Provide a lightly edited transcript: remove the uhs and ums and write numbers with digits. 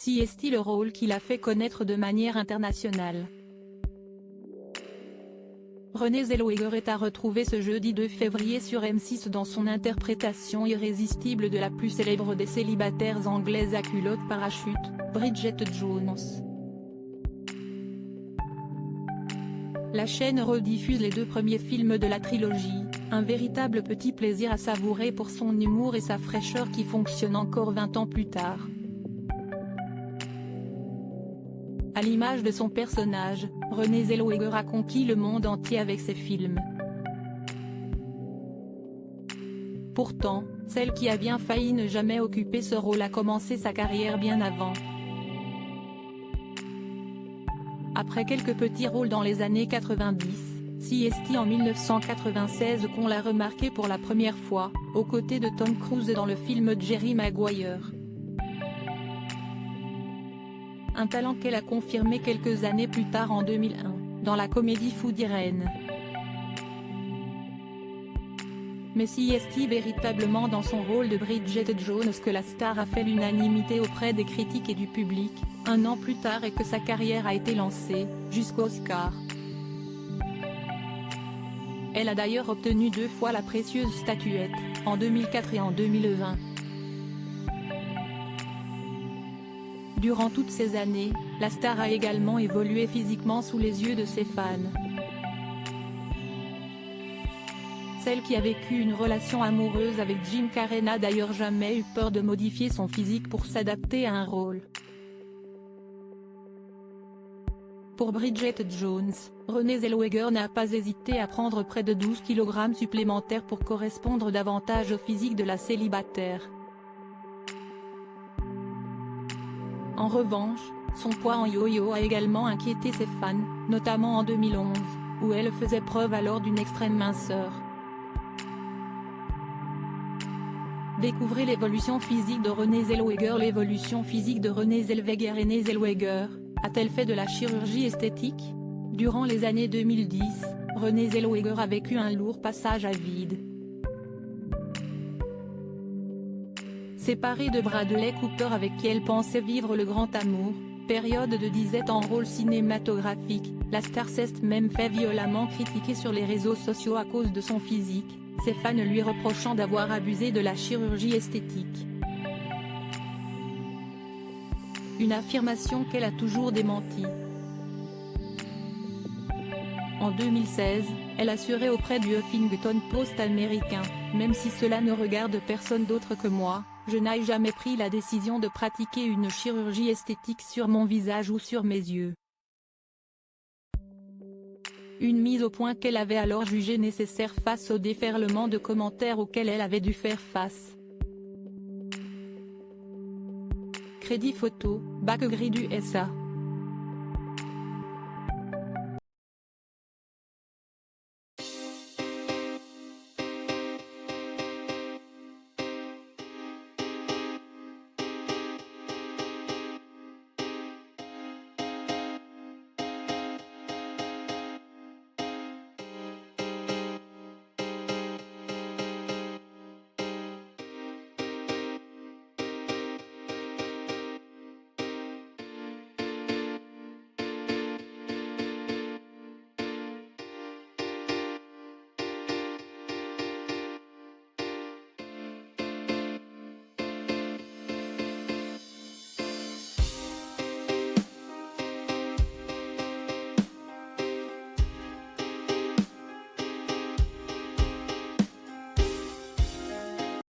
si est-il le rôle qui l'a fait connaître de manière internationale. Renée Zellweger est à retrouver ce jeudi 2 février sur M6 dans son interprétation irrésistible de la plus célèbre des célibataires anglaises à culotte parachute, Bridget Jones. La chaîne rediffuse les 2 premiers films de la trilogie, un véritable petit plaisir à savourer pour son humour et sa fraîcheur qui fonctionne encore 20 ans plus tard. À l'image de son personnage, Renée Zellweger a conquis le monde entier avec ses films. Pourtant, celle qui a bien failli ne jamais occuper ce rôle a commencé sa carrière bien avant. Après quelques petits rôles dans les années 90, c'est en 1996 qu'on l'a remarqué pour la première fois, aux côtés de Tom Cruise dans le film Jerry Maguire. Un talent qu'elle a confirmé quelques années plus tard en 2001, dans la comédie Food Irene. Mais si est-il véritablement dans son rôle de Bridget Jones que la star a fait l'unanimité auprès des critiques et du public, un an plus tard et que sa carrière a été lancée, jusqu'aux Oscars. Elle a d'ailleurs obtenu 2 fois la précieuse statuette, en 2004 et en 2020. Durant toutes ces années, la star a également évolué physiquement sous les yeux de ses fans. Celle qui a vécu une relation amoureuse avec Jim Carrey n'a d'ailleurs jamais eu peur de modifier son physique pour s'adapter à un rôle. Pour Bridget Jones, Renée Zellweger n'a pas hésité à prendre près de 12 kg supplémentaires pour correspondre davantage au physique de la célibataire. En revanche, son poids en yo-yo a également inquiété ses fans, notamment en 2011, où elle faisait preuve alors d'une extrême minceur. Découvrez l'évolution physique de Renée Zellweger. L'évolution physique de Renée Zellweger. Renée Zellweger, a-t-elle fait de la chirurgie esthétique? Durant les années 2010, Renée Zellweger a vécu un lourd passage à vide. Séparée de Bradley Cooper avec qui elle pensait vivre le grand amour, période de disette en rôle cinématographique, la star s'est même fait violemment critiquer sur les réseaux sociaux à cause de son physique, ses fans lui reprochant d'avoir abusé de la chirurgie esthétique. Une affirmation qu'elle a toujours démentie. En 2016, elle assurait auprès du Huffington Post américain, « Même si cela ne regarde personne d'autre que moi, je n'ai jamais pris la décision de pratiquer une chirurgie esthétique sur mon visage ou sur mes yeux. » Une mise au point qu'elle avait alors jugée nécessaire face au déferlement de commentaires auxquels elle avait dû faire face. Crédit photo, Bac Gris du SA.